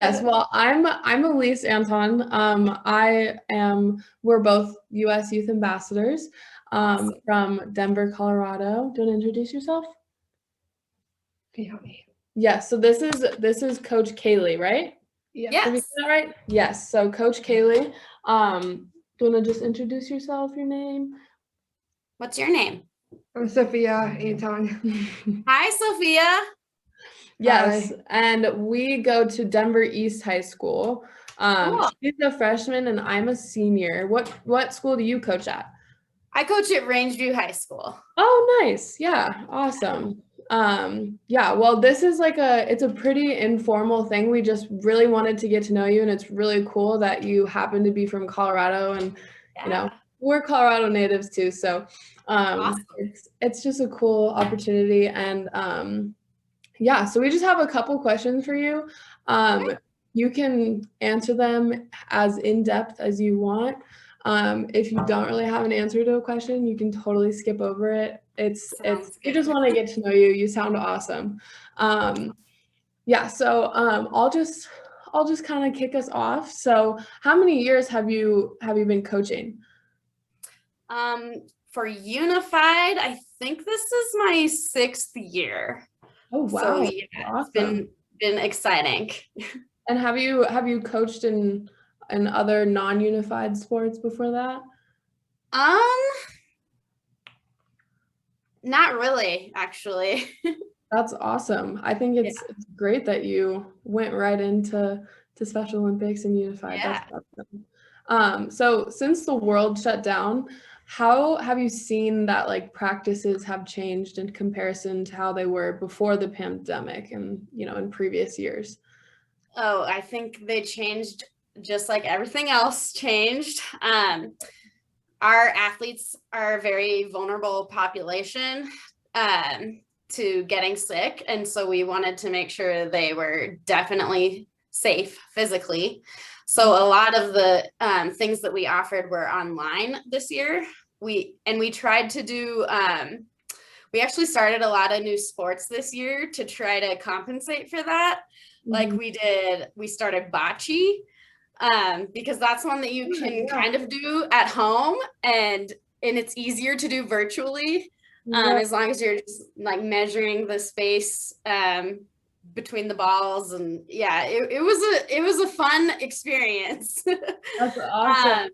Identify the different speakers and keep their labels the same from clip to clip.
Speaker 1: Yes, well, I'm Elise Anton. We're both US Youth Ambassadors
Speaker 2: Awesome.
Speaker 1: from Denver, Colorado. Do you want to introduce yourself?
Speaker 3: Can you help me?
Speaker 1: Yes, so this is Coach Kaly, right?
Speaker 3: Yeah.
Speaker 1: Did we
Speaker 2: Yes.
Speaker 1: say that right? Yes. So Coach Kaly, do you want to just introduce yourself, your name?
Speaker 2: What's your name?
Speaker 3: I'm Sophia, Anton.
Speaker 2: Hi, Sophia.
Speaker 1: Yes,
Speaker 3: Hi.
Speaker 1: and we go to Denver East High School.
Speaker 2: Cool.
Speaker 1: She's a freshman and I'm a senior. What school do you coach at?
Speaker 2: I coach at Rangeview High School.
Speaker 1: Oh, nice. Yeah, awesome. Yeah, well, this is it's a pretty informal thing. We just really wanted to get to know you, and it's really cool that you happen to be from Colorado, and
Speaker 2: Yeah.
Speaker 1: we're Colorado natives too. So
Speaker 2: Awesome.
Speaker 1: it's just a cool opportunity. And yeah, so we just have a couple questions for you.
Speaker 2: Okay.
Speaker 1: You can answer them as in-depth as you want. If you don't really have an answer to a question, you can totally skip over it.
Speaker 2: Sounds
Speaker 1: We
Speaker 2: good.
Speaker 1: just want to get to know you. You sound awesome. Yeah, so I'll just kind of kick us off. So how many years have you been coaching?
Speaker 2: For Unified, I think this is my 6th year.
Speaker 1: Oh wow.
Speaker 2: So yeah, it's
Speaker 1: Awesome.
Speaker 2: been exciting.
Speaker 1: And have you coached in other non-unified sports before that?
Speaker 2: Not really, actually.
Speaker 1: That's awesome. I think it's great that you went right into Special Olympics and unified.
Speaker 2: Yeah.
Speaker 1: That's awesome. So since the world shut down, how have you seen that like practices have changed in comparison to how they were before the pandemic and in previous years?
Speaker 2: Oh, I think they changed just like everything else changed. Our athletes are a very vulnerable population to getting sick. And so we wanted to make sure they were definitely safe physically. So a lot of the things that we offered were online this year. We tried to do, we actually started a lot of new sports this year to try to compensate for that. Like we started bocce, because that's one that you can kind of do at home and it's easier to do virtually, as long as you're just like measuring the space between the balls. And yeah, it was a fun experience.
Speaker 1: That's awesome.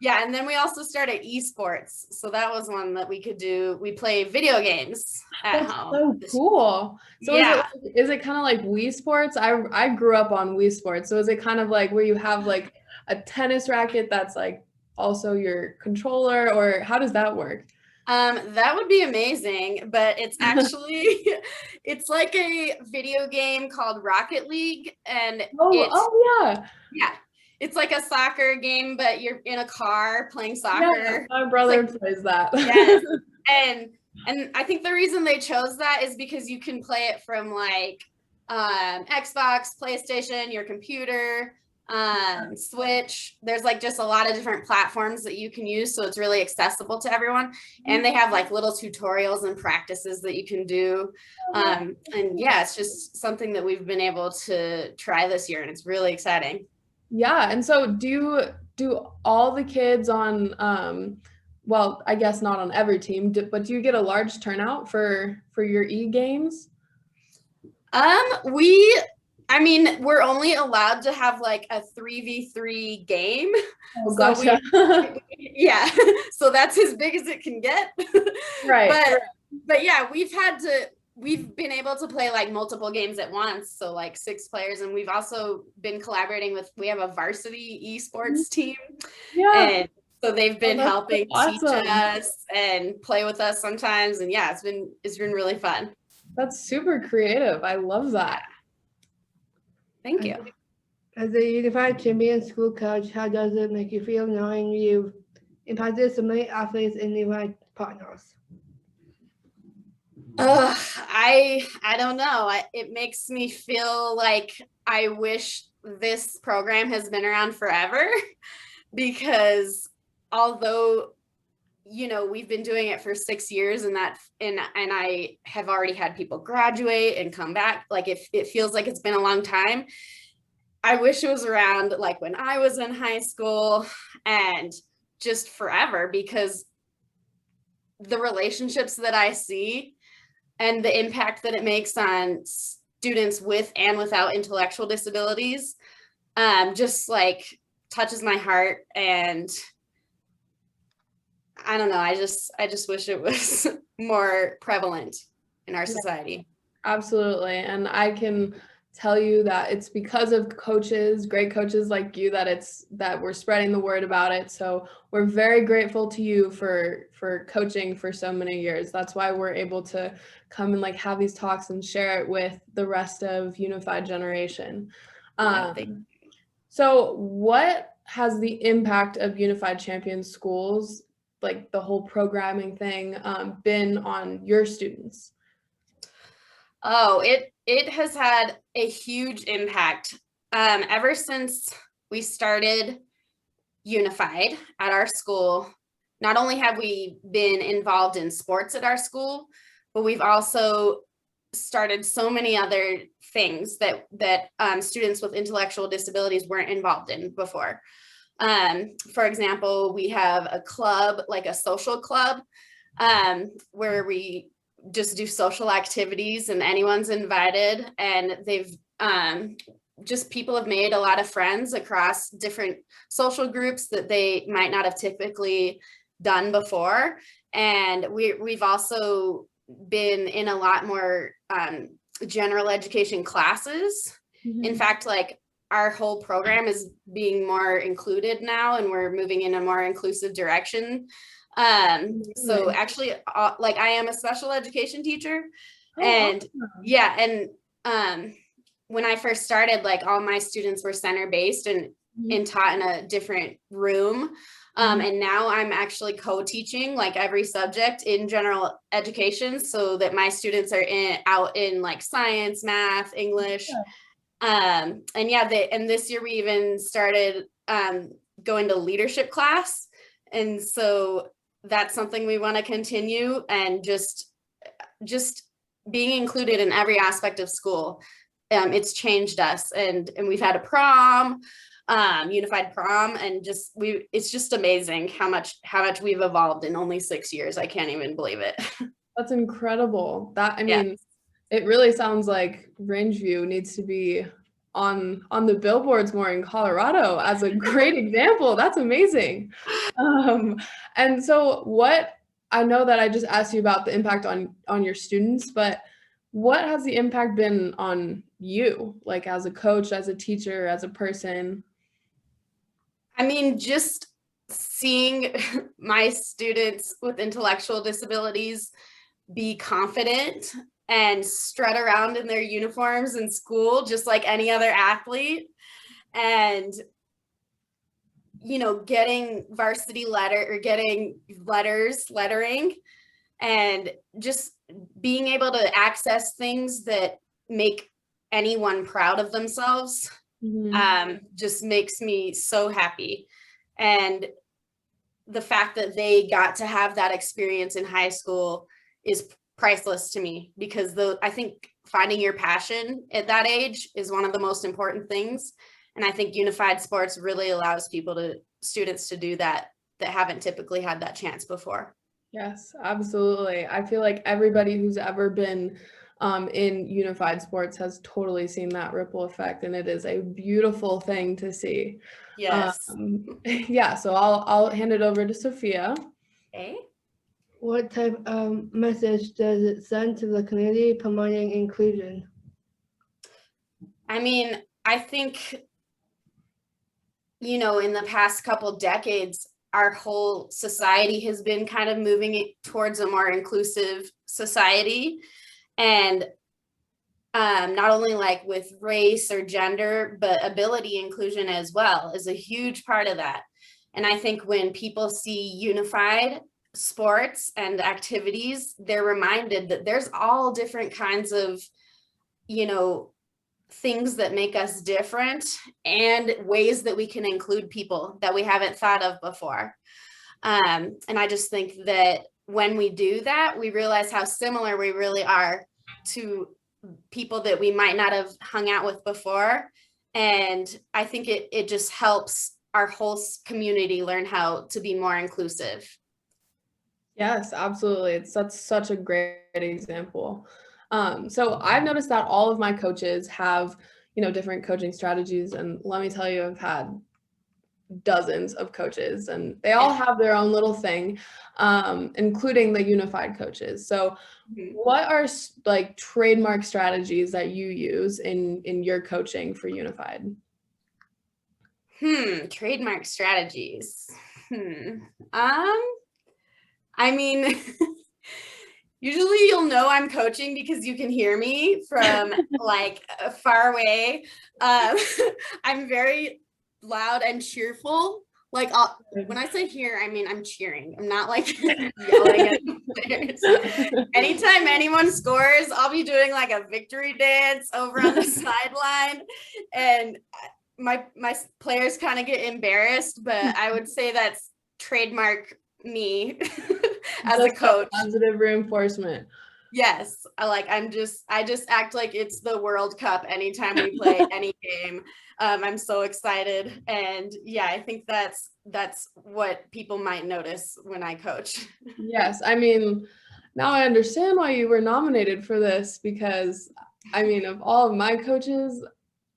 Speaker 2: Yeah, and then we also started esports. So that was one that we could do. We play video games at home.
Speaker 1: So cool. So
Speaker 2: yeah.
Speaker 1: is it kind of like Wii Sports? I grew up on Wii Sports. So is it kind of like where you have like a tennis racket that's like also your controller, or how does that work?
Speaker 2: That would be amazing, but it's actually it's like a video game called Rocket League, and yeah, it's like a soccer game, but you're in a car playing soccer.
Speaker 1: My brother plays that.
Speaker 2: Yes. And I think the reason they chose that is because you can play it from like Xbox, PlayStation, your computer, Switch. There's like just a lot of different platforms that you can use, so it's really accessible to everyone. And they have like little tutorials and practices that you can do. And yeah, it's just something that we've been able to try this year, and it's really exciting.
Speaker 1: Yeah, and so do all the kids on well, I guess not on every team, but do you get a large turnout for your e-games?
Speaker 2: I mean, we're only allowed to have like a 3v3 game.
Speaker 1: Oh, gotcha.
Speaker 2: Yeah, so that's as big as it can get.
Speaker 1: Right.
Speaker 2: But yeah, we've been able to play like multiple games at once, so like 6 players. And we've also been collaborating we have a varsity esports team.
Speaker 1: Yeah.
Speaker 2: And so they've been helping teach
Speaker 1: awesome.
Speaker 2: us and play with us sometimes. And yeah, it's been really fun.
Speaker 1: That's super creative. I love that.
Speaker 2: Thank you.
Speaker 3: As a unified champion school coach, how does it make you feel knowing you've impacted so many athletes and unified partners?
Speaker 2: I don't know. It makes me feel like I wish this program has been around forever, because although we've been doing it for 6 years, and I have already had people graduate and come back, like it feels like it's been a long time. I wish it was around like when I was in high school and just forever, because the relationships that I see and the impact that it makes on students with and without intellectual disabilities, just like touches my heart. And I don't know, I just wish it was more prevalent in our society.
Speaker 1: Absolutely. And I can tell you that it's because of coaches, great coaches like you, that we're spreading the word about it. So we're very grateful to you for coaching for so many years. That's why we're able to come and like have these talks and share it with the rest of Unified Generation. So what has the impact of Unified Champions schools, like the whole programming thing, been on your students?
Speaker 2: Oh, it has had a huge impact. Ever since we started Unified at our school, not only have we been involved in sports at our school, but we've also started so many other things that students with intellectual disabilities weren't involved in before. For example, we have a club, like a social club, where we just do social activities and anyone's invited, and they've just people have made a lot of friends across different social groups that they might not have typically done before. And we've also been in a lot more general education classes. Mm-hmm. In fact, like our whole program is being more included now, and we're moving in a more inclusive direction. So actually, like I am a special education teacher, and yeah, and when I first started, like all my students were center based and taught in a different room. And now I'm actually co-teaching like every subject in general education, so that my students are out in like science, math, English. And yeah, and this year we even started going to leadership class. And so that's something we want to continue, and just being included in every aspect of school. It's changed us, and we've had a prom, unified prom, and it's just amazing how much we've evolved in only 6 years. I can't even believe it.
Speaker 1: That's incredible. I mean, it really sounds like Rangeview needs to be on the billboards more in Colorado as a great example. That's amazing. And so I know that I just asked you about the impact on your students, but what has the impact been on you, like as a coach, as a teacher, as a person?
Speaker 2: I mean, just seeing my students with intellectual disabilities be confident and strut around in their uniforms in school, just like any other athlete, and, you know, getting varsity lettering, and just being able to access things that make anyone proud of themselves, just makes me so happy. And the fact that they got to have that experience in high school is priceless to me, because I think finding your passion at that age is one of the most important things. And I think unified sports really allows students to do that haven't typically had that chance before.
Speaker 1: Yes, absolutely. I feel like everybody who's ever been in unified sports has totally seen that ripple effect, and it is a beautiful thing to see.
Speaker 2: Yes.
Speaker 1: Yeah, so I'll hand it over to Sophia.
Speaker 2: Okay.
Speaker 3: What type of message does it send to the community promoting inclusion?
Speaker 2: I mean, I think, you know, in the past couple decades, our whole society has been kind of moving towards a more inclusive society. And not only like with race or gender, but ability inclusion as well is a huge part of that. And I think when people see unified sports and activities, they're reminded that there's all different kinds of, you know, things that make us different, and ways that we can include people that we haven't thought of before. And I just think that when we do that, we realize how similar we really are to people that we might not have hung out with before. And I think it just helps our whole community learn how to be more inclusive.
Speaker 1: Yes, absolutely. That's such a great example. So I've noticed that all of my coaches have, different coaching strategies. And let me tell you, I've had dozens of coaches and they all have their own little thing, including the unified coaches. So what are like trademark strategies that you use in your coaching for unified?
Speaker 2: Trademark strategies. I mean, usually you'll know I'm coaching because you can hear me from like far away. I'm very loud and cheerful. Like when I say here, I mean I'm cheering. I'm not like yelling at the players. Anytime anyone scores, I'll be doing like a victory dance over on the sideline, and my players kind of get embarrassed. But I would say that's trademark me as a coach.
Speaker 1: Positive reinforcement.
Speaker 2: Yes, I just act like it's the World Cup anytime we play any game. I'm so excited, and yeah, I think that's what people might notice when I coach.
Speaker 1: Yes, I mean, now I understand why you were nominated for this, because I mean, of all of my coaches,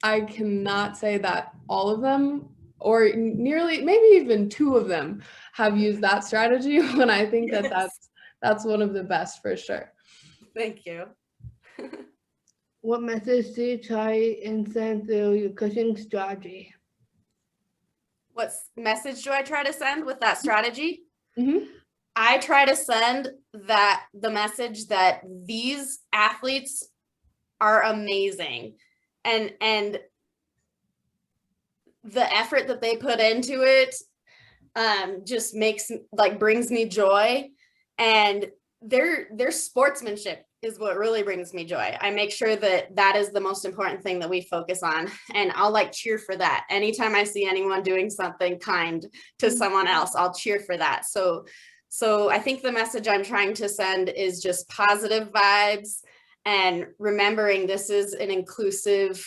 Speaker 1: I cannot say that all of them, or nearly, maybe even two of them, have used that strategy. When I think that that's one of the best for sure.
Speaker 2: Thank you.
Speaker 3: What message do you try and send through your coaching strategy?
Speaker 2: What message do I try to send with that strategy?
Speaker 1: Mm-hmm.
Speaker 2: I try to send the message that these athletes are amazing, and the effort that they put into it just brings me joy, and their sportsmanship is what really brings me joy. I make sure that is the most important thing that we focus on, and I'll cheer for that. Anytime I see anyone doing something kind to someone else, I'll cheer for that. So I think the message I'm trying to send is just positive vibes, and remembering this is an inclusive,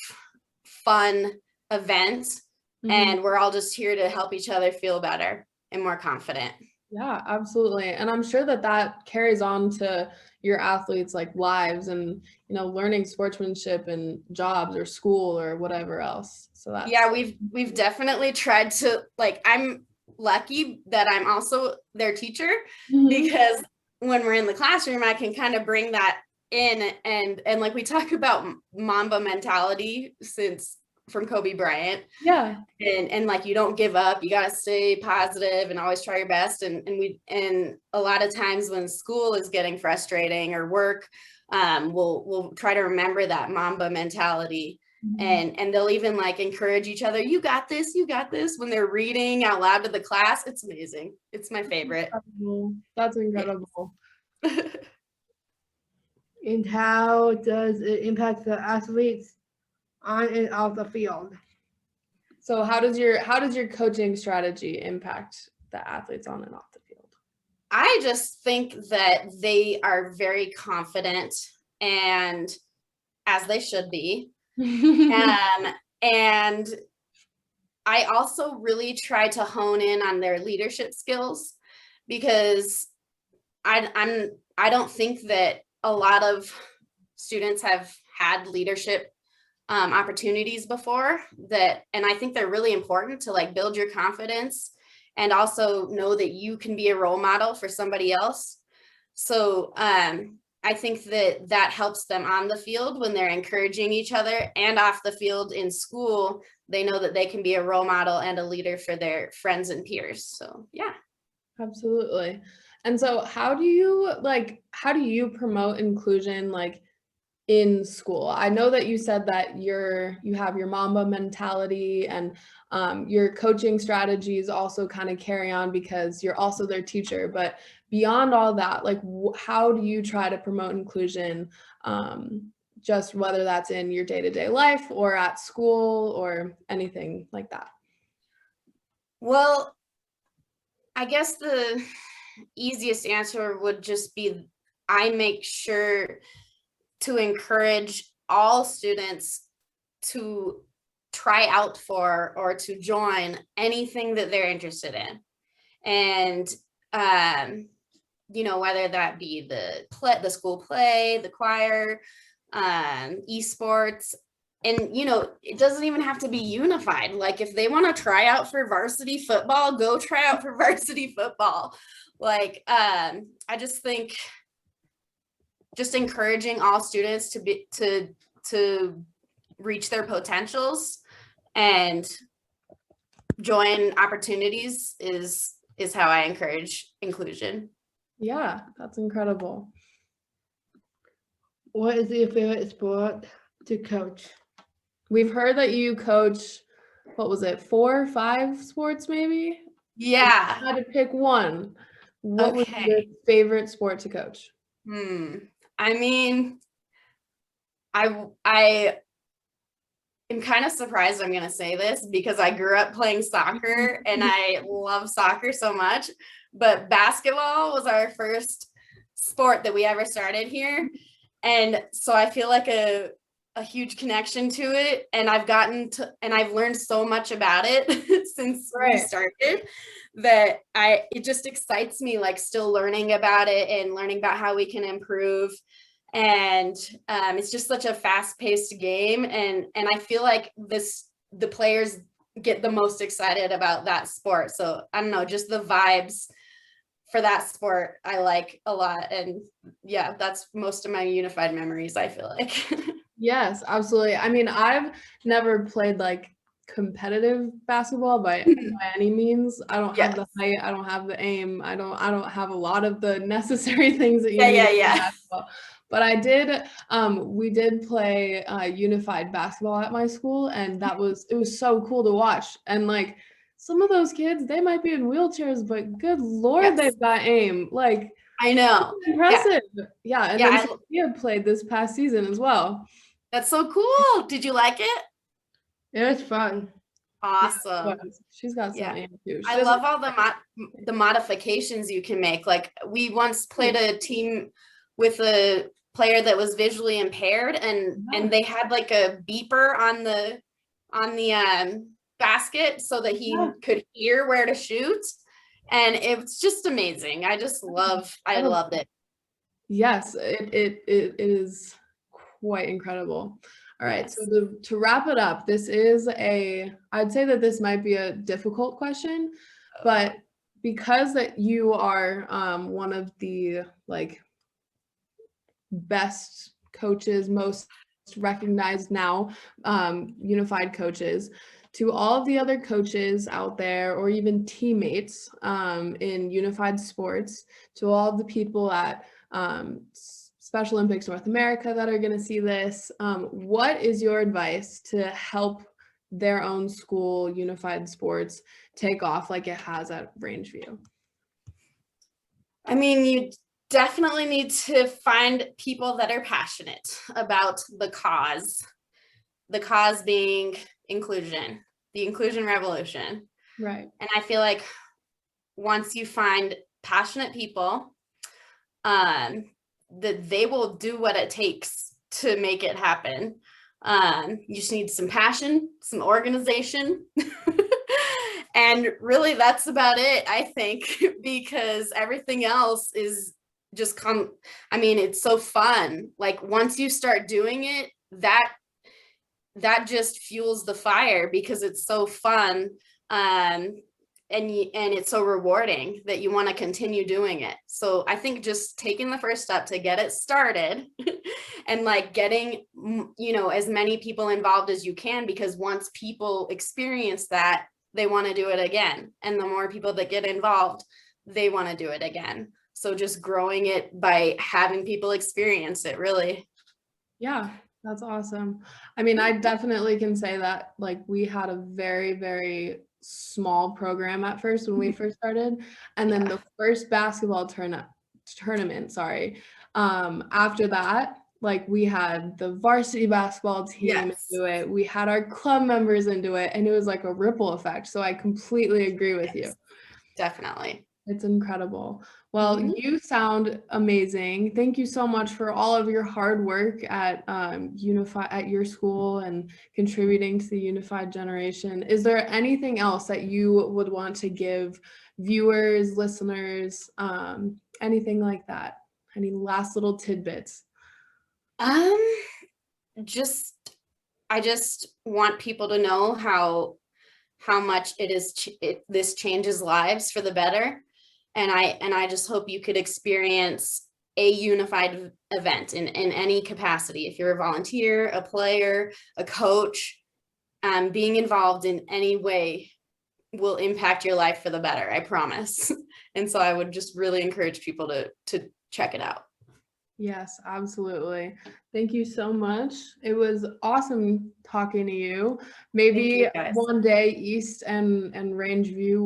Speaker 2: fun event, and we're all just here to help each other feel better and more confident.
Speaker 1: Yeah, absolutely. And I'm sure that carries on to your athletes' lives and, learning sportsmanship and jobs or school or whatever else. So that's,
Speaker 2: yeah, we've definitely tried to, I'm lucky that I'm also their teacher, because when we're in the classroom, I can kind of bring that in, and we talk about Mamba mentality from Kobe Bryant.
Speaker 1: Yeah.
Speaker 2: And you don't give up, you got to stay positive and always try your best. And a lot of times when school is getting frustrating or work, we'll try to remember that Mamba mentality. And they'll even encourage each other. You got this when they're reading out loud to the class. It's amazing. It's my favorite.
Speaker 1: That's incredible.
Speaker 3: And how does it impact the athletes on and off the field?
Speaker 1: So how does your coaching strategy impact the athletes on and off the field?
Speaker 2: I just think that they are very confident, and as they should be. And I also really try to hone in on their leadership skills, because I don't think that a lot of students have had leadership opportunities before, and I think they're really important to build your confidence and also know that you can be a role model for somebody else. So I think that helps them on the field when they're encouraging each other, and off the field in school, they know that they can be a role model and a leader for their friends and peers. So yeah.
Speaker 1: Absolutely. And so how do you promote inclusion in school? I know that you said that you have your Mamba mentality, and your coaching strategies also kind of carry on because you're also their teacher. But beyond all that, how do you try to promote inclusion, just whether that's in your day-to-day life or at school or anything like that?
Speaker 2: Well, I guess the easiest answer would just be I make sure to encourage all students to try out for or to join anything that they're interested in. And, you know, whether that be the school play, the choir, esports, and, you know, it doesn't even have to be unified. Like if they want to try out for varsity football, go try out for varsity football. Like, I just think just encouraging all students to reach their potentials and join opportunities is how I encourage inclusion.
Speaker 1: Yeah, that's incredible.
Speaker 3: What is your favorite sport to coach?
Speaker 1: We've heard that you coach, what was it, 4 or 5 sports maybe?
Speaker 2: Yeah.
Speaker 1: If you had to pick one, what would be your
Speaker 2: Okay.
Speaker 1: favorite sport to coach?
Speaker 2: I mean, I am kind of surprised I'm going to say this because I grew up playing soccer and I love soccer so much, but basketball was our first sport that we ever started here. And so I feel like a huge connection to it. And I've learned so much about it since we started that it just excites me, like still learning about it and learning about how we can improve. And it's just such a fast-paced game, and I feel like the players get the most excited about that sport. So I don't know, just the vibes for that sport I like a lot. And yeah, that's most of my unified memories, I feel like.
Speaker 1: Yes, absolutely. I mean, I've never played like competitive basketball by any means. I don't have the height, I don't have the aim, I don't have a lot of the necessary things that you need in basketball. But I did, we did play unified basketball at my school, and it was so cool to watch. And like some of those kids, they might be in wheelchairs, but good Lord, they've got aim. Like,
Speaker 2: I know.
Speaker 1: Impressive. Yeah. And then Sophia played this past season as well.
Speaker 2: That's so cool. Did you like it?
Speaker 3: It was fun.
Speaker 2: Awesome.
Speaker 1: Yeah, she's got some aim too.
Speaker 2: I love all the modifications you can make. Like we once played a team with a player that was visually impaired, and they had like a beeper on the basket so that he could hear where to shoot, and it's just amazing. I loved it.
Speaker 1: Yes, it is quite incredible. All right, so to wrap it up, I'd say that this might be a difficult question, but because that you are one of the like best coaches, most recognized now unified coaches, to all of the other coaches out there or even teammates in unified sports, to all of the people at Special Olympics North America that are going to see this, what is your advice to help their own school unified sports take off like it has at Rangeview?
Speaker 2: I mean, you definitely need to find people that are passionate about the cause being inclusion, the inclusion revolution.
Speaker 1: Right.
Speaker 2: And I feel like once you find passionate people, that they will do what it takes to make it happen. You just need some passion, some organization. And really that's about it, I think, because everything else is just it's so fun. Like once you start doing it, that just fuels the fire because it's so fun. And it's so rewarding that you want to continue doing it. So I think just taking the first step to get it started and like getting, as many people involved as you can, because once people experience that, they want to do it again. And the more people that get involved, they want to do it again. So just growing it by having people experience it, really.
Speaker 1: Yeah, that's awesome. I mean, I definitely can say that like we had a very, very small program at first when we first started, and then the first basketball tournament after that, like we had the varsity basketball team into it, we had our club members into it, and it was like a ripple effect. So I completely agree with you.
Speaker 2: Definitely.
Speaker 1: It's incredible. Well,
Speaker 2: Mhm.
Speaker 1: you sound amazing. Thank you so much for all of your hard work at at your school and contributing to the unified generation. Is there anything else that you would want to give viewers, listeners, anything like that? Any last little tidbits?
Speaker 2: Um, just I just want people to know how much it is this changes lives for the better, and I just hope you could experience a unified event in any capacity. If you're a volunteer, a player, a coach, being involved in any way will impact your life for the better, I promise. And so I would just really encourage people to check it out.
Speaker 1: Yes, absolutely. Thank you so much. It was awesome talking to you. Maybe
Speaker 2: you, guys.
Speaker 1: one day East and Rangeview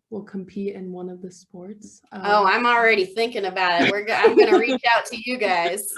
Speaker 1: will compete in one of the sports.
Speaker 2: Oh, I'm already thinking about it. I'm going to reach out to you guys.